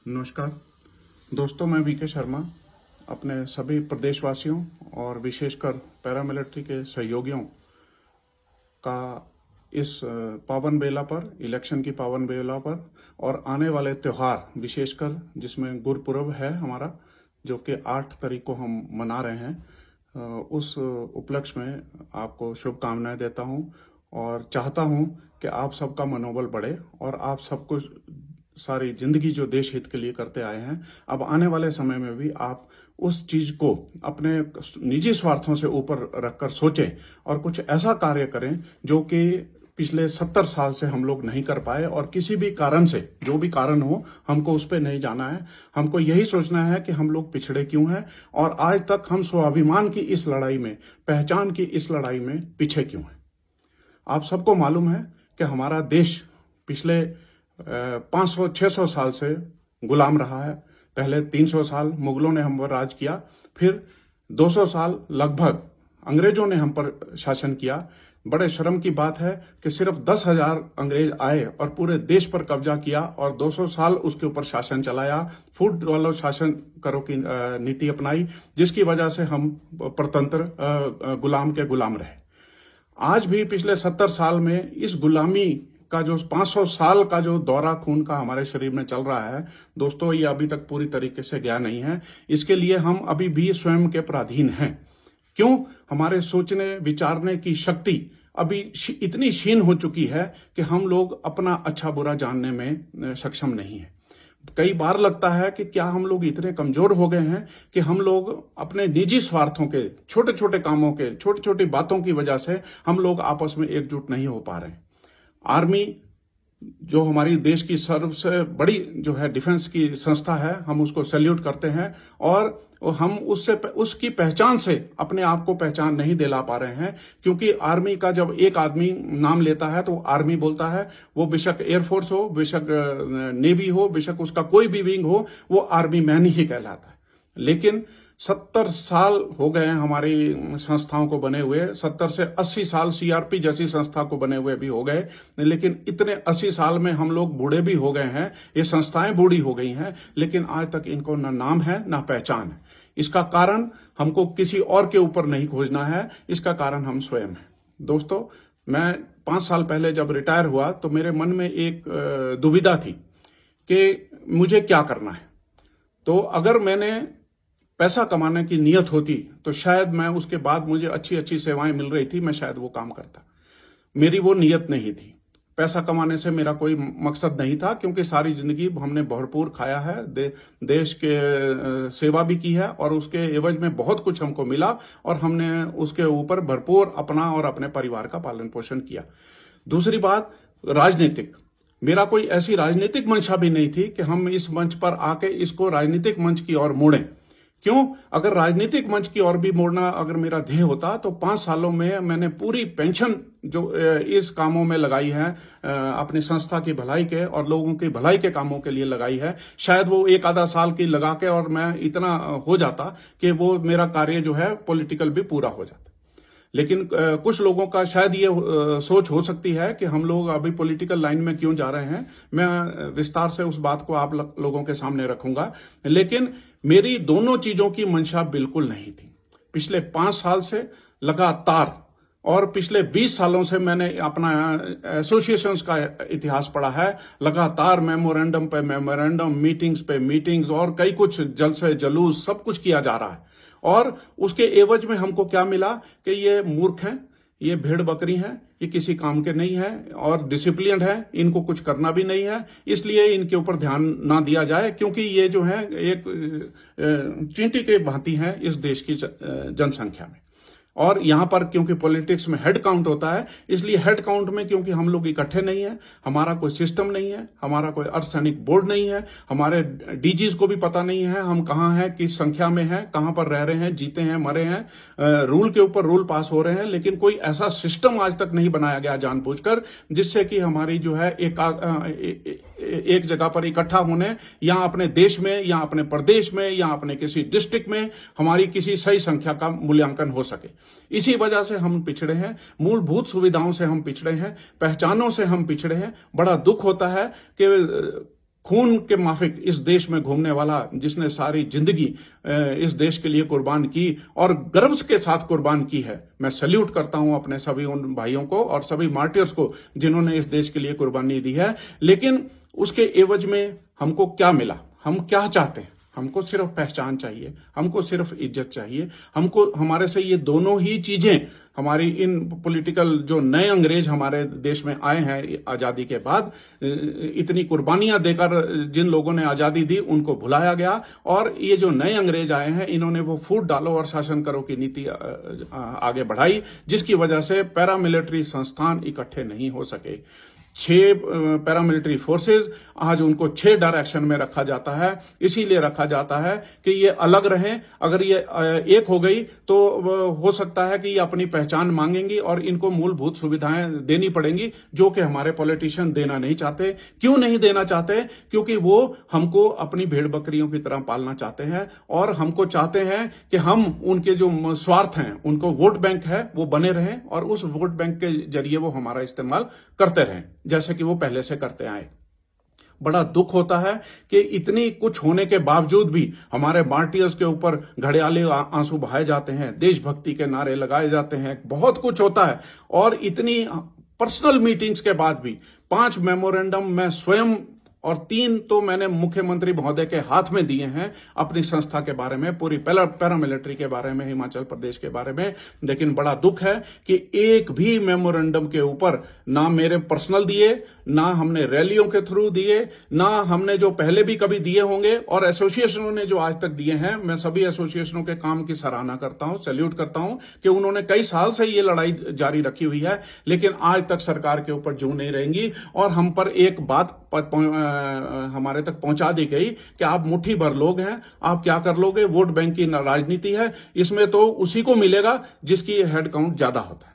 नमस्कार दोस्तों, मैं वीके शर्मा अपने सभी प्रदेशवासियों और विशेषकर पैरामिलिट्री के सहयोगियों का इस पावन बेला पर, इलेक्शन की पावन बेला पर और आने वाले त्यौहार विशेषकर जिसमें गुरपुरब है हमारा, जो कि 8 तारीख को हम मना रहे हैं, उस उपलक्ष्य में आपको शुभकामनाएं देता हूं और चाहता हूं कि आप सबका मनोबल बढ़े और आप सब कुछ सारी जिंदगी जो देश हित के लिए करते आए हैं, अब आने वाले समय में भी आप उस चीज को अपने निजी स्वार्थों से ऊपर रखकर सोचें और कुछ ऐसा कार्य करें जो कि पिछले 70 साल से हम लोग नहीं कर पाए और किसी भी कारण से, जो भी कारण हो, हमको उस पर नहीं जाना है। हमको यही सोचना है कि हम लोग पिछड़े क्यों हैं और आज तक हम स्वाभिमान की इस लड़ाई में, पहचान की इस लड़ाई में पीछे क्यों हैं। आप सबको मालूम है कि हमारा देश पिछले 500-600 साल से गुलाम रहा है। पहले 300 साल मुगलों ने हम पर राज किया, फिर 200 साल लगभग अंग्रेजों ने हम पर शासन किया। बड़े शर्म की बात है कि सिर्फ 10,000 अंग्रेज आए और पूरे देश पर कब्जा किया और 200 साल उसके ऊपर शासन चलाया, फूट वालों शासन करो की नीति अपनाई, जिसकी वजह से हम परतंत्र गुलाम के गुलाम रहे। आज भी पिछले 70 साल में इस गुलामी का जो 500 साल का जो दौरा खून का हमारे शरीर में चल रहा है दोस्तों, ये अभी तक पूरी तरीके से गया नहीं है। इसके लिए हम अभी भी स्वयं के पराधीन हैं। क्यों? हमारे सोचने विचारने की शक्ति अभी इतनी क्षीण हो चुकी है कि हम लोग अपना अच्छा बुरा जानने में सक्षम नहीं है। कई बार लगता है कि क्या हम लोग इतने कमजोर हो गए हैं कि हम लोग अपने निजी स्वार्थों के, छोटे छोटे कामों के, छोटी छोटी बातों की वजह से हम लोग आपस में एकजुट नहीं हो पा रहे हैं। आर्मी जो हमारी देश की सबसे बड़ी जो है डिफेंस की संस्था है, हम उसको सैल्यूट करते हैं और हम उसकी पहचान से अपने आप को पहचान नहीं दिला पा रहे हैं। क्योंकि आर्मी का जब एक आदमी नाम लेता है तो आर्मी बोलता है, वो बेशक एयरफोर्स हो, बेशक नेवी हो, बेशक उसका कोई भी विंग हो, वो आर्मी मैन ही कहलाता है। लेकिन 70 साल हो गए हैं हमारी संस्थाओं को बने हुए, 70 से 80 साल सीआरपी जैसी संस्था को बने हुए भी हो गए, लेकिन इतने 80 साल में हम लोग बूढ़े भी हो गए हैं, ये संस्थाएं बूढ़ी हो गई हैं, लेकिन आज तक इनको ना नाम है ना पहचान है। इसका कारण हमको किसी और के ऊपर नहीं खोजना है, इसका कारण हम स्वयं हैं। दोस्तों, मैं 5 साल पहले जब रिटायर हुआ तो मेरे मन में एक दुविधा थी कि मुझे क्या करना है। तो अगर मैंने पैसा कमाने की नियत होती तो शायद मैं उसके बाद, मुझे अच्छी अच्छी सेवाएं मिल रही थी, मैं शायद वो काम करता। मेरी वो नियत नहीं थी। पैसा कमाने से मेरा कोई मकसद नहीं था, क्योंकि सारी जिंदगी हमने भरपूर खाया है, देश के सेवा भी की है और उसके एवज में बहुत कुछ हमको मिला और हमने उसके ऊपर भरपूर अपना और अपने परिवार का पालन पोषण किया। दूसरी बात, राजनीतिक, मेरा कोई ऐसी राजनीतिक मंशा भी नहीं थी कि हम इस मंच पर आके इसको राजनीतिक मंच की ओर मोड़ें। क्यों? अगर राजनीतिक मंच की ओर भी मोड़ना अगर मेरा ध्येय होता तो 5 सालों में मैंने पूरी पेंशन जो इस कामों में लगाई है, अपनी संस्था की भलाई के और लोगों की भलाई के कामों के लिए लगाई है, शायद वो 1 आधा साल की लगा के और मैं इतना हो जाता कि वो मेरा कार्य जो है पॉलिटिकल भी पूरा हो जाता। लेकिन कुछ लोगों का शायद ये सोच हो सकती है कि हम लोग अभी पॉलिटिकल लाइन में क्यों जा रहे हैं। मैं विस्तार से उस बात को आप लोगों के सामने रखूंगा, लेकिन मेरी दोनों चीजों की मंशा बिल्कुल नहीं थी। पिछले 5 साल से लगातार और पिछले 20 सालों से मैंने अपना एसोसिएशंस का इतिहास पढ़ा है। लगातार मेमोरेंडम पे मेमोरेंडम, मीटिंग्स पे मीटिंग्स और कई कुछ जलसे जुलूस सब कुछ किया जा रहा है। और उसके एवज में हमको क्या मिला कि ये मूर्ख हैं, ये भेड़ बकरी हैं, ये किसी काम के नहीं है और डिसिप्लिन है, इनको कुछ करना भी नहीं है, इसलिए इनके ऊपर ध्यान ना दिया जाए, क्योंकि ये जो है एक चींटी के भांति है इस देश की जनसंख्या में। और यहां पर क्योंकि पॉलिटिक्स में हेड काउंट होता है, इसलिए हेड काउंट में क्योंकि हम लोग इकट्ठे नहीं है, हमारा कोई सिस्टम नहीं है, हमारा कोई अर्धसैनिक बोर्ड नहीं है, हमारे डीजीज को भी पता नहीं है हम कहां हैं, किस संख्या में हैं, कहां पर रह रहे हैं, जीते हैं, मरे हैं, रूल के ऊपर रूल पास हो रहे हैं, लेकिन कोई ऐसा सिस्टम आज तक नहीं बनाया गया जानबूझकर जिससे कि हमारी जो है एक जगह पर इकट्ठा होने, या अपने देश में या अपने प्रदेश में या अपने किसी डिस्ट्रिक्ट में हमारी किसी सही संख्या का मूल्यांकन हो सके। इसी वजह से हम पिछड़े हैं, मूलभूत सुविधाओं से हम पिछड़े हैं, पहचानों से हम पिछड़े हैं। बड़ा दुख होता है कि खून के माफिक इस देश में घूमने वाला, जिसने सारी जिंदगी इस देश के लिए कुर्बान की और गर्व के साथ कुर्बान की है, मैं सैल्यूट करता हूं अपने सभी उन भाइयों को और सभी मार्टियर्स को जिन्होंने इस देश के लिए कुर्बानी दी है। लेकिन उसके एवज में हमको क्या मिला? हम क्या चाहते हैं? हमको सिर्फ पहचान चाहिए, हमको सिर्फ इज्जत चाहिए। हमको हमारे से ये दोनों ही चीजें, हमारी इन पॉलिटिकल जो नए अंग्रेज हमारे देश में आए हैं आजादी के बाद, इतनी कुर्बानियां देकर जिन लोगों ने आजादी दी उनको भुलाया गया, और ये जो नए अंग्रेज आए हैं इन्होंने वो फूट डालो और शासन करो की नीति आगे बढ़ाई, जिसकी वजह से पैरामिलिट्री संस्थान इकट्ठे नहीं हो सके। 6 पैरामिलिट्री फोर्सेस, आज उनको 6 डायरेक्शन में रखा जाता है। इसीलिए रखा जाता है कि ये अलग रहें। अगर ये एक हो गई तो हो सकता है कि ये अपनी पहचान मांगेंगी और इनको मूलभूत सुविधाएं देनी पड़ेंगी, जो कि हमारे पॉलिटिशियन देना नहीं चाहते। क्यों नहीं देना चाहते? क्योंकि वो हमको अपनी भेड़ बकरियों की तरह पालना चाहते हैं और हमको चाहते हैं कि हम उनके जो स्वार्थ हैं, उनको वोट बैंक है, वो बने रहें और उस वोट बैंक के जरिए वो हमारा इस्तेमाल करते रहें, जैसे कि वो पहले से करते आए। बड़ा दुख होता है कि इतनी कुछ होने के बावजूद भी हमारे मार्टियर्स के ऊपर घड़ियाले आंसू बहाए जाते हैं, देशभक्ति के नारे लगाए जाते हैं, बहुत कुछ होता है। और इतनी पर्सनल मीटिंग्स के बाद भी 5 मेमोरेंडम मैं स्वयं और 3 तो मैंने मुख्यमंत्री महोदय के हाथ में दिए हैं अपनी संस्था के बारे में, पूरी पैरामिलिट्री के बारे में, हिमाचल प्रदेश के बारे में। लेकिन बड़ा दुख है कि एक भी मेमोरेंडम के ऊपर ना मेरे पर्सनल दिए, ना हमने रैलियों के थ्रू दिए, ना हमने जो पहले भी कभी दिए होंगे, और एसोसिएशनों ने जो आज तक दिए हैं, मैं सभी एसोसिएशनों के काम की सराहना करता हूं, सैल्यूट करता हूं कि उन्होंने कई साल से ये लड़ाई जारी रखी हुई है, लेकिन आज तक सरकार के ऊपर जूं नहीं रहेंगी। और हम पर एक बात हमारे तक पहुंचा दी गई कि आप मुट्ठी भर लोग हैं, आप क्या कर लोगे? वोट बैंक की राजनीति है, इसमें तो उसी को मिलेगा जिसकी हेड काउंट ज्यादा होता है।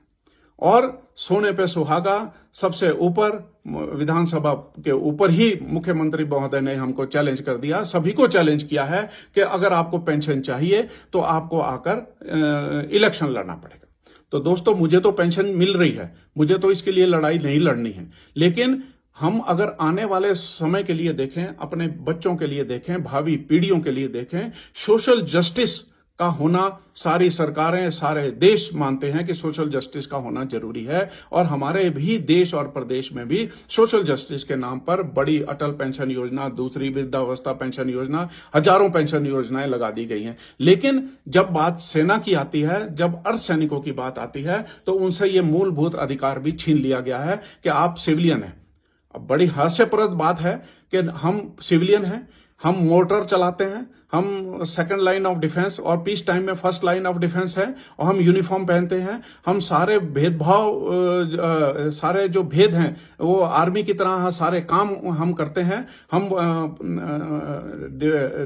और सोने पे सुहागा, सबसे ऊपर विधानसभा के ऊपर ही मुख्यमंत्री महोदय ने हमको चैलेंज कर दिया, सभी को चैलेंज किया है कि अगर आपको पेंशन चाहिए तो आपको आकर इलेक्शन लड़ना पड़ेगा। तो दोस्तों, मुझे तो पेंशन मिल रही है, मुझे तो इसके लिए लड़ाई नहीं लड़नी है। लेकिन हम अगर आने वाले समय के लिए देखें, अपने बच्चों के लिए देखें, भावी पीढ़ियों के लिए देखें, सोशल जस्टिस का होना, सारी सरकारें, सारे देश मानते हैं कि सोशल जस्टिस का होना जरूरी है। और हमारे भी देश और प्रदेश में भी सोशल जस्टिस के नाम पर बड़ी अटल पेंशन योजना, दूसरी वृद्धावस्था पेंशन योजना, हजारों पेंशन योजनाएं लगा दी गई हैं। लेकिन जब बात सेना की आती है, जब अर्धसैनिकों की बात आती है, तो उनसे ये मूलभूत अधिकार भी छीन लिया गया है कि आप सिविलियन हैं। अब बड़ी हास्यप्रद बात है कि हम सिविलियन हैं, हम मोटर चलाते हैं, हम सेकंड लाइन ऑफ डिफेंस और पीस टाइम में फर्स्ट लाइन ऑफ डिफेंस है, और हम यूनिफॉर्म पहनते हैं। हम सारे भेदभाव, सारे जो भेद हैं वो आर्मी की तरह सारे काम हम करते हैं। हम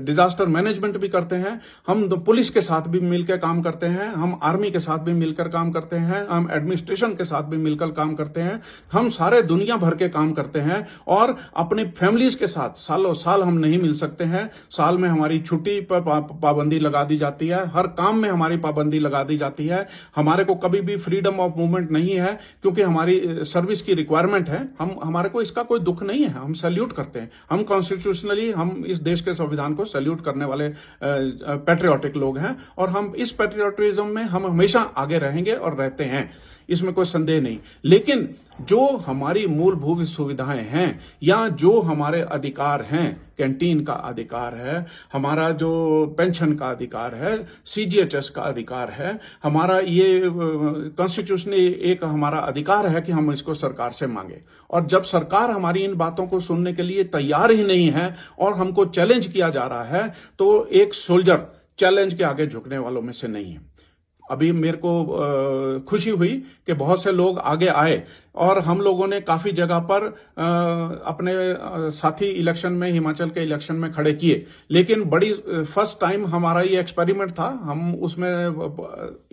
डिजास्टर मैनेजमेंट भी करते हैं, हम पुलिस के साथ भी मिलकर काम करते हैं, हम आर्मी के साथ भी मिलकर काम करते हैं, हम एडमिनिस्ट्रेशन के साथ भी मिलकर काम करते हैं, हम सारे दुनिया भर के काम करते हैं। और अपनी फैमिलीज के साथ सालों साल हम नहीं मिल सकते हैं। साल में हमारी छुट्टी पर पाबंदी लगा दी जाती है, हर काम में हमारी पाबंदी लगा दी जाती है। हमारे को कभी भी फ्रीडम ऑफ मूवमेंट नहीं है, क्योंकि हमारी सर्विस की रिक्वायरमेंट है। हमारे को इसका कोई दुख नहीं है, हम सैल्यूट करते हैं। हम कॉन्स्टिट्यूशनली हम इस देश के संविधान को सैल्यूट करने वाले पैट्रियोटिक लोग हैं, और हम इस पैट्रियोटिज्म में हम हमेशा आगे रहेंगे और रहते हैं, इसमें कोई संदेह नहीं। लेकिन जो हमारी मूलभूत सुविधाएं हैं, या जो हमारे अधिकार हैं, कैंटीन का अधिकार है, हमारा जो पेंशन का अधिकार है, सीजीएचएस का अधिकार है, हमारा ये कॉन्स्टिट्यूशनली एक हमारा अधिकार है कि हम इसको सरकार से मांगे। और जब सरकार हमारी इन बातों को सुनने के लिए तैयार ही नहीं है और हमको चैलेंज किया जा रहा है, तो एक सोल्जर चैलेंज के आगे झुकने वालों में से नहीं है। अभी मेरे को खुशी हुई कि बहुत से लोग आगे आए, और हम लोगों ने काफी जगह पर अपने साथी इलेक्शन में, हिमाचल के इलेक्शन में खड़े किए। लेकिन बड़ी फर्स्ट टाइम हमारा ये एक्सपेरिमेंट था, हम उसमें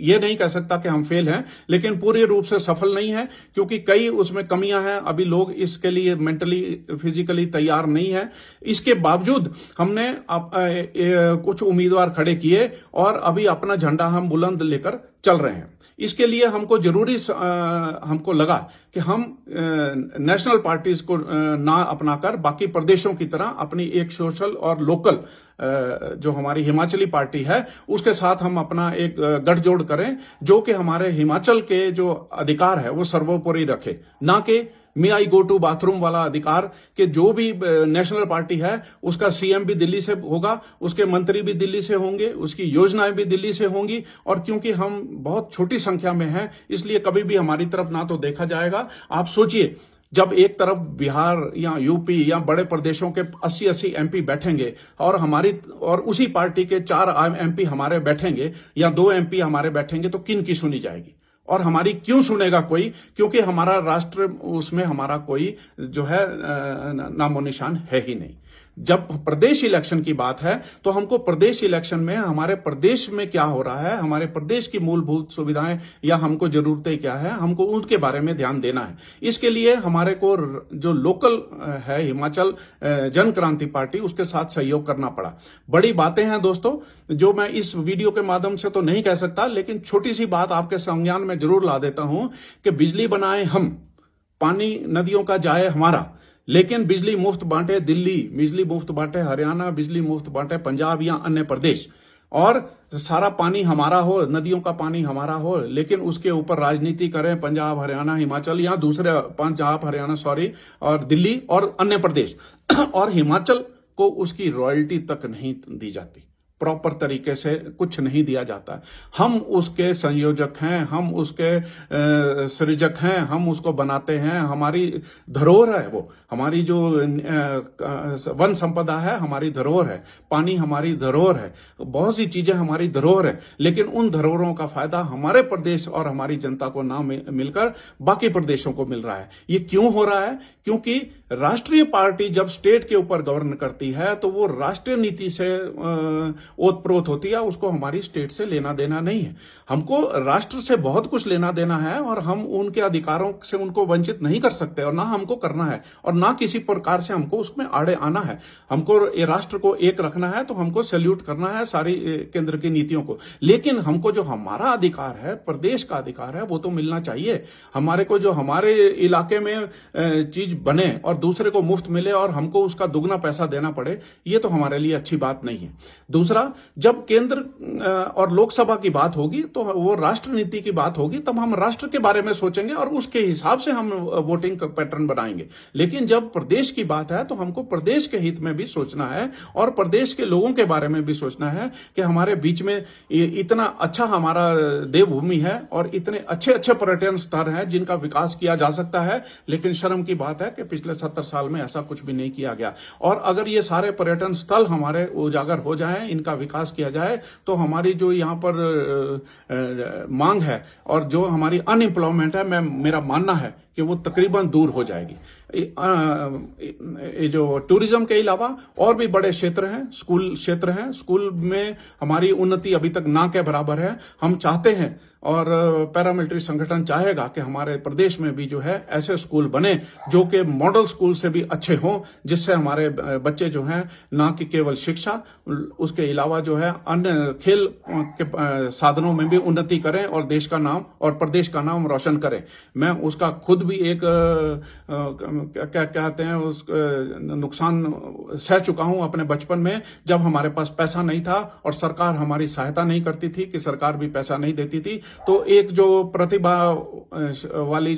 ये नहीं कह सकता कि हम फेल हैं, लेकिन पूरे रूप से सफल नहीं है, क्योंकि कई उसमें कमियां हैं। अभी लोग इसके लिए मेंटली, फिजिकली तैयार नहीं है। इसके बावजूद हमने कुछ उम्मीदवार खड़े किए, और अभी अपना झंडा हम बुलंद लेकर चल रहे हैं। इसके लिए हमको जरूरी हमको लगा कि हम नेशनल पार्टीज को ना अपनाकर बाकी प्रदेशों की तरह अपनी एक सोशल और लोकल जो हमारी हिमाचली पार्टी है उसके साथ हम अपना एक गठजोड़ करें, जो कि हमारे हिमाचल के जो अधिकार है वो सर्वोपरि रखे, ना कि मे आई गो टू बाथरूम वाला अधिकार कि जो भी नेशनल पार्टी है उसका सीएम भी दिल्ली से होगा, उसके मंत्री भी दिल्ली से होंगे, उसकी योजनाएं भी दिल्ली से होंगी। और क्योंकि हम बहुत छोटी संख्या में हैं इसलिए कभी भी हमारी तरफ ना तो देखा जाएगा। आप सोचिए, जब एक तरफ बिहार या यूपी या बड़े प्रदेशों के 80-80 एमपी बैठेंगे और उसी पार्टी के 4 एमपी हमारे बैठेंगे या 2 एमपी हमारे बैठेंगे, तो किन की सुनी जाएगी और हमारी क्यों सुनेगा कोई? क्योंकि हमारा राष्ट्र, उसमें हमारा कोई जो है नामो निशान है ही नहीं। जब प्रदेश इलेक्शन की बात है तो हमको प्रदेश इलेक्शन में हमारे प्रदेश में क्या हो रहा है, हमारे प्रदेश की मूलभूत सुविधाएं या हमको जरूरतें क्या है, हमको उनके बारे में ध्यान देना है। इसके लिए हमारे को जो लोकल है हिमाचल जन क्रांति पार्टी, उसके साथ सहयोग करना पड़ा। बड़ी बातें हैं दोस्तों जो मैं इस वीडियो के माध्यम से तो नहीं कह सकता, लेकिन छोटी सी बात आपके संज्ञान में जरूर ला देता हूं कि बिजली बनाए हम, पानी नदियों का जाए हमारा, लेकिन बिजली मुफ्त बांटे दिल्ली, बिजली मुफ्त बांटे हरियाणा, बिजली मुफ्त बांटे पंजाब या अन्य प्रदेश, और सारा पानी हमारा हो, नदियों का पानी हमारा हो, लेकिन उसके ऊपर राजनीति करें पंजाब, हरियाणा, हिमाचल या दूसरे पंजाब, हरियाणा और दिल्ली और अन्य प्रदेश और हिमाचल को उसकी रॉयल्टी तक नहीं दी जाती, प्रॉपर तरीके से कुछ नहीं दिया जाता। हम उसके संयोजक हैं, हम उसके सृजक हैं, हम उसको बनाते हैं। हमारी धरोहर है वो, हमारी जो वन संपदा है हमारी धरोहर है, पानी हमारी धरोहर है, बहुत सी चीजें हमारी धरोहर है, लेकिन उन धरोहरों का फायदा हमारे प्रदेश और हमारी जनता को ना मिलकर बाकी प्रदेशों को मिल रहा है। ये क्यों हो रहा है? क्योंकि राष्ट्रीय पार्टी जब स्टेट के ऊपर गवर्न करती है तो वो राष्ट्रीय नीति से ओतप्रोत होती है, उसको हमारी स्टेट से लेना देना नहीं है। हमको राष्ट्र से बहुत कुछ लेना देना है और हम उनके अधिकारों से उनको वंचित नहीं कर सकते और ना हमको करना है और ना किसी प्रकार से हमको उसमें आड़े आना है। हमको ये राष्ट्र को एक रखना है तो हमको सैल्यूट करना है सारी केंद्र की नीतियों को, लेकिन हमको जो हमारा अधिकार है, प्रदेश का अधिकार है, वो तो मिलना चाहिए। हमारे को जो हमारे इलाके में चीज बने और दूसरे को मुफ्त मिले और हमको उसका दुगना पैसा देना पड़े, ये तो हमारे लिए अच्छी बात नहीं है। दूसरा, जब केंद्र और लोकसभा की बात होगी तो वो राष्ट्र नीति की बात होगी, तब हम राष्ट्र के बारे में सोचेंगे और उसके हिसाब से हम वोटिंग पैटर्न बनाएंगे। लेकिन जब प्रदेश की बात है तो हमको प्रदेश के हित में भी सोचना है और प्रदेश के लोगों के बारे में भी सोचना है कि हमारे बीच में इतना अच्छा हमारा देवभूमि है और इतने अच्छे अच्छे पर्यटन स्थल हैं जिनका विकास किया जा सकता है, लेकिन शर्म की बात है कि पिछले 70 साल में ऐसा कुछ भी नहीं किया गया। और अगर ये सारे पर्यटन स्थल हमारे उजागर हो जाएं, इनका विकास किया जाए, तो हमारी जो यहाँ पर मांग है और जो हमारी अनएम्प्लॉयमेंट है, मेरा मानना है कि वो तकरीबन दूर हो जाएगी। ये जो टूरिज्म के अलावा और भी बड़े क्षेत्र हैं, स्कूल क्षेत्र हैं, स्कूल में हमारी उन्नति अभी तक ना के बराबर है। हम चाहते हैं और पैरामिलिट्री संगठन चाहेगा कि हमारे प्रदेश में भी जो है ऐसे स्कूल बने जो कि मॉडल स्कूल से भी अच्छे हों, जिससे हमारे बच्चे जो हैं ना कि केवल शिक्षा, उसके अलावा जो है अन्य खेल के साधनों में भी उन्नति करें और देश का नाम और प्रदेश का नाम रोशन करें। मैं उसका खुद भी एक क्या कहते हैं उस नुकसान सह चुका हूं अपने बचपन में, जब हमारे पास पैसा नहीं था और सरकार हमारी सहायता नहीं करती थी, कि सरकार भी पैसा नहीं देती थी। तो एक जो प्रतिभा वाली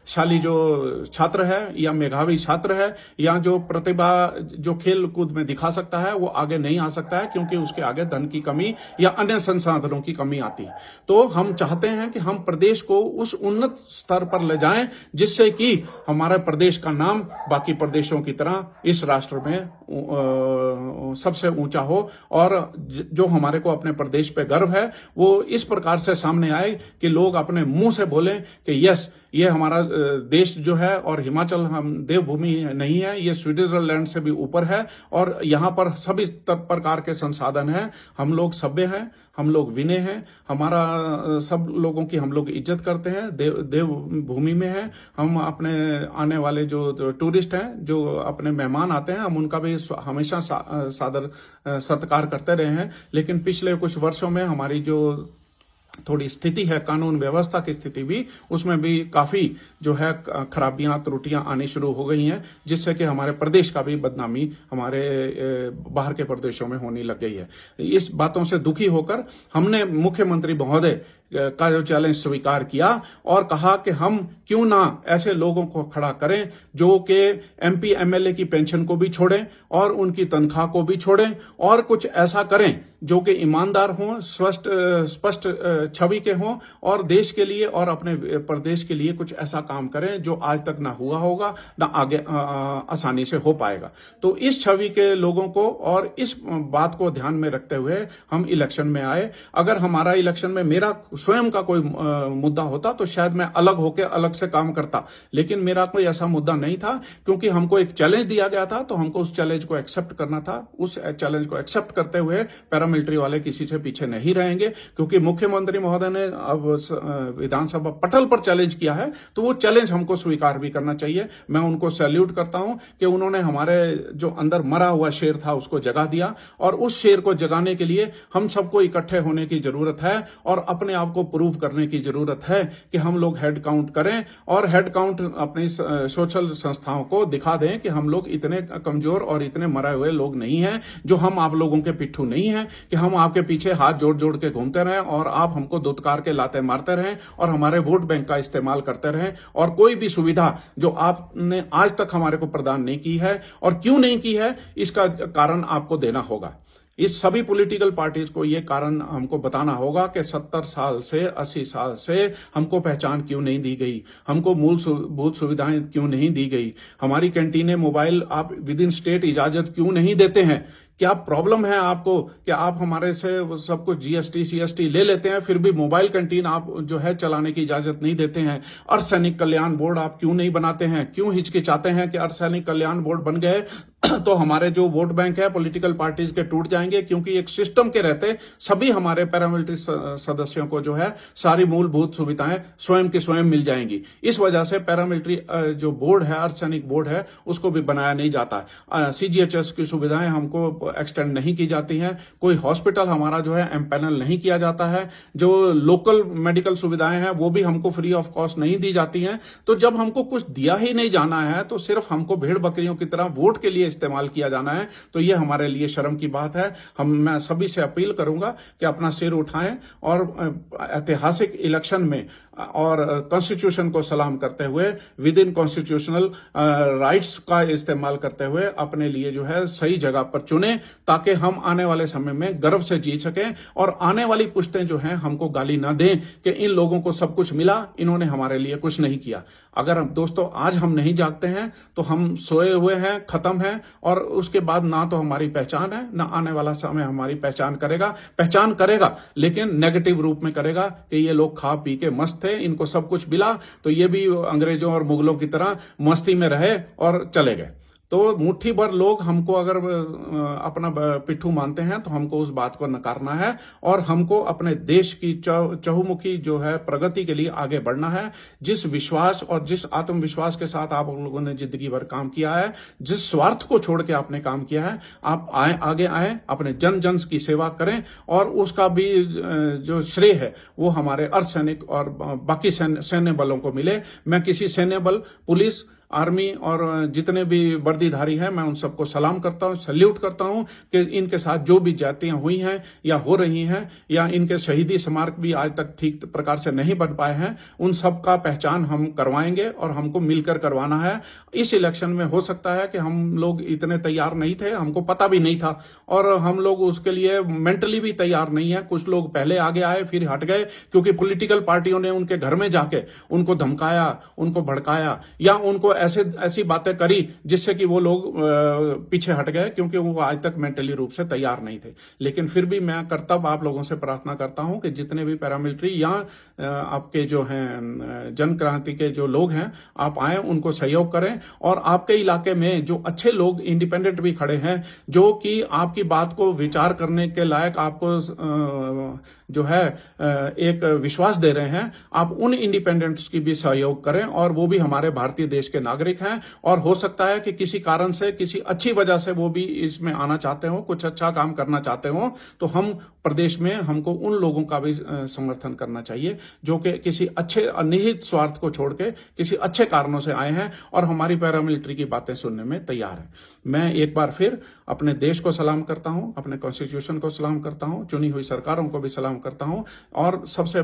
शाली जो छात्र है या मेधावी छात्र है या जो प्रतिभा जो खेल कूद में दिखा सकता है, वो आगे नहीं आ सकता है क्योंकि उसके आगे धन की कमी या अन्य संसाधनों की कमी आती है। तो हम चाहते हैं कि हम प्रदेश को उस उन्नत स्तर पर ले जाएं जिससे कि हमारे प्रदेश का नाम बाकी प्रदेशों की तरह इस राष्ट्र में सबसे ऊंचा हो और जो हमारे को अपने प्रदेश पे गर्व है वो इस प्रकार से सामने आए कि लोग अपने मुंह से बोलें कि यस, ये हमारा देश जो है और हिमाचल हम देवभूमि नहीं है, ये स्विट्जरलैंड से भी ऊपर है और यहाँ पर सभी प्रकार के संसाधन हैं। हम लोग सभ्य हैं, हम लोग विनय हैं, हमारा सब लोगों की हम लोग इज्जत करते हैं, देवभूमि में है। हम अपने आने वाले जो टूरिस्ट हैं, जो अपने मेहमान आते हैं, हम उनका भी हमेशा सादर सत्कार करते रहे हैं। लेकिन पिछले कुछ वर्षों में हमारी जो थोड़ी स्थिति है, कानून व्यवस्था की स्थिति भी, उसमें भी काफी जो है खराबियां त्रुटियां आनी शुरू हो गई हैं, जिससे कि हमारे प्रदेश का भी बदनामी हमारे बाहर के प्रदेशों में होने लग गई है। इस बातों से दुखी होकर हमने मुख्यमंत्री महोदय का जो चैलेंज स्वीकार किया और कहा कि हम क्यों ना ऐसे लोगों को खड़ा करें जो कि एमपी एमएलए की पेंशन को भी छोड़ें और उनकी तनख्वाह को भी छोड़ें और कुछ ऐसा करें जो कि ईमानदार हों, स्पष्ट छवि के हों और देश के लिए और अपने प्रदेश के लिए कुछ ऐसा काम करें जो आज तक ना हुआ होगा, ना आगे आसानी से हो पाएगा। तो इस छवि के लोगों को और इस बात को ध्यान में रखते हुए हम इलेक्शन में आए। अगर हमारा इलेक्शन में मेरा स्वयं का कोई मुद्दा होता तो शायद मैं अलग होकर अलग से काम करता, लेकिन मेरा कोई ऐसा मुद्दा नहीं था, क्योंकि हमको एक चैलेंज दिया गया था तो हमको उस चैलेंज को एक्सेप्ट करना था। उस चैलेंज को एक्सेप्ट करते हुए पैरामिलिट्री वाले किसी से पीछे नहीं रहेंगे, क्योंकि मुख्यमंत्री महोदय ने अब विधानसभा पटल पर चैलेंज किया है तो वो चैलेंज हमको स्वीकार भी करना चाहिए। मैं उनको सैल्यूट करता हूं कि उन्होंने हमारे जो अंदर मरा हुआ शेर था उसको जगा दिया, और उस शेर को जगाने के लिए हम सबको इकट्ठे होने की जरूरत है और अपने आप को प्रूव करने की जरूरत है कि हम लोग हेड काउंट करें और हेड काउंट अपनी सोशल संस्थाओं को दिखा दें कि हम लोग इतने कमजोर और इतने मरे हुए लोग नहीं हैं, जो हम आप लोगों के पिट्ठू नहीं हैं कि हम आपके पीछे हाथ जोड़ जोड़ के घूमते रहें और आप हमको दुत्कार के लाते मारते रहें और हमारे वोट बैंक का इस्तेमाल करते रहें और कोई भी सुविधा जो आपने आज तक हमारे को प्रदान नहीं की है और क्यों नहीं की है इसका कारण आपको देना होगा। इस सभी पॉलिटिकल पार्टीज को ये कारण हमको बताना होगा कि 70 साल से 80 साल से हमको पहचान क्यों नहीं दी गई, हमको मूलभूत सुविधाएं क्यों नहीं दी गई, हमारी कैंटीनें मोबाइल आप विद इन स्टेट इजाजत क्यों नहीं देते हैं। क्या प्रॉब्लम है आपको कि आप हमारे से सब कुछ जीएसटी सीएसटी ले लेते हैं, फिर भी मोबाइल कैंटीन आप जो है चलाने की इजाजत नहीं देते हैं। अर्धसैनिक कल्याण बोर्ड आप क्यों नहीं बनाते हैं, क्यों हिचकिचाते हैं कि अर्धसैनिक कल्याण बोर्ड बन गए तो हमारे जो वोट बैंक है पॉलिटिकल पार्टीज के टूट जाएंगे, क्योंकि एक सिस्टम के रहते सभी हमारे पैरामिलिट्री सदस्यों को जो है सारी मूलभूत सुविधाएं स्वयं की स्वयं मिल जाएंगी। इस वजह से पैरामिलिट्री जो बोर्ड है, अर्धसैनिक बोर्ड है, उसको भी बनाया नहीं जाता। सीजीएचएस की सुविधाएं हमको एक्सटेंड नहीं की जाती हैं, कोई हॉस्पिटल हमारा जो है एम्पैनल नहीं किया जाता है, जो लोकल मेडिकल सुविधाएं हैं वो भी हमको फ्री ऑफ कॉस्ट नहीं दी जाती हैं। तो जब हमको कुछ दिया ही नहीं जाना है तो सिर्फ हमको भेड़ बकरियों की तरह वोट के लिए इस्तेमाल किया जाना है, तो ये हमारे लिए शर्म की बात है। मैं सभी से अपील करूंगा कि अपना सिर उठाएं और ऐतिहासिक इलेक्शन में और कॉन्स्टिट्यूशन को सलाम करते हुए विद इन कॉन्स्टिट्यूशनल राइट्स का इस्तेमाल करते हुए अपने लिए जो है सही जगह पर चुने, ताकि हम आने वाले समय में गर्व से जी सकें और आने वाली पुश्तें जो हैं हमको गाली ना दें कि इन लोगों को सब कुछ मिला, इन्होंने हमारे लिए कुछ नहीं किया। अगर दोस्तों आज हम नहीं जागते हैं तो हम सोए हुए हैं, खत्म हैं, और उसके बाद ना तो हमारी पहचान है, ना आने वाला समय हमारी पहचान करेगा, लेकिन नेगेटिव रूप में करेगा कि ये लोग खा पी के मस्त थे, इनको सब कुछ मिला तो ये भी अंग्रेजों और मुगलों की तरह मस्ती में रहे और चले गए। तो मुट्ठी भर लोग हमको अगर अपना पिट्ठू मानते हैं तो हमको उस बात को नकारना है और हमको अपने देश की चहुमुखी जो है प्रगति के लिए आगे बढ़ना है। जिस विश्वास और जिस आत्मविश्वास के साथ आप लोगों ने जिंदगी भर काम किया है, जिस स्वार्थ को छोड़ के आपने काम किया है, आप आगे आए, अपने जन जन की सेवा करें और उसका भी जो श्रेय है वो हमारे अर्धसैनिक और बाकी सैन्य बलों को मिले। मैं किसी सैन्य बल, पुलिस, आर्मी और जितने भी वर्दीधारी हैं मैं उन सबको सलाम करता हूं, सल्यूट करता हूं कि इनके साथ जो भी ज्यादतियां हुई हैं या हो रही हैं या इनके शहीदी स्मारक भी आज तक ठीक प्रकार से नहीं बन पाए हैं, उन सब का पहचान हम करवाएंगे और हमको मिलकर करवाना है। इस इलेक्शन में हो सकता है कि हम लोग इतने तैयार नहीं थे, हमको पता भी नहीं था और हम लोग उसके लिए मेंटली भी तैयार नहीं है। कुछ लोग पहले आगे आए फिर हट गए क्योंकि पॉलिटिकल पार्टियों ने उनके घर में जाके उनको धमकाया, उनको भड़काया या उनको ऐसी बातें करी जिससे कि वो लोग पीछे हट गए, क्योंकि वो आज तक मेंटली रूप से तैयार नहीं थे। लेकिन फिर भी मैं कर्तव्य आप लोगों से प्रार्थना करता हूं कि जितने भी पैरामिलिट्री या आपके जो हैं जन क्रांति के जो लोग हैं, आप आए, उनको सहयोग करें और आपके इलाके में जो अच्छे लोग इंडिपेंडेंट भी खड़े हैं जो कि आपकी बात को विचार करने के लायक आपको जो है एक विश्वास दे रहे हैं, आप उन इंडिपेंडेंट्स की भी सहयोग करें और वो भी हमारे भारतीय देश के नागरिक हैं और हो सकता है कि किसी कारण से, किसी अच्छी वजह से वो भी इसमें आना चाहते हो, कुछ अच्छा काम करना चाहते हो, तो हम प्रदेश में हमको उन लोगों का भी समर्थन करना चाहिए जो कि किसी अच्छे निहित स्वार्थ को छोड़ के किसी अच्छे कारणों से आए हैं और हमारी पैरामिलिट्री की बातें सुनने में तैयार हैं। मैं एक बार फिर अपने देश को सलाम करता हूं, अपने कॉन्स्टिट्यूशन को सलाम करता हूं, चुनी हुई सरकारों को भी सलाम करता हूं और सबसे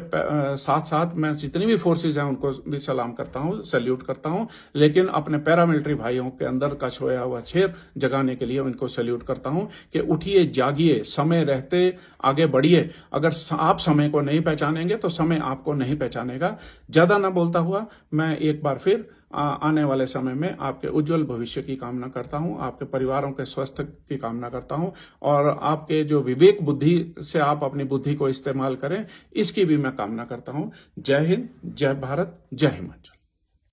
साथ साथ मैं जितनी भी फोर्सेज हैं उनको भी सलाम करता हूं, सैल्यूट करता हूं, लेकिन अपने पैरामिलिट्री भाइयों के अंदर का सोया हुआ शेर जगाने के लिए उनको सैल्यूट करता हूं कि उठिए, जागिए, समय रहते आगे बढ़िए। अगर आप समय को नहीं पहचानेंगे तो समय आपको नहीं पहचानेगा। ज्यादा ना बोलता हुआ मैं एक बार फिर आने वाले समय में आपके उज्जवल भविष्य की कामना करता हूं, आपके परिवारों के स्वास्थ्य की कामना करता हूं और आपके जो विवेक बुद्धि से आप अपनी बुद्धि को इस्तेमाल करें, इसकी भी मैं कामना करता हूं। जय हिंद, जय भारत, जय हिमाचल।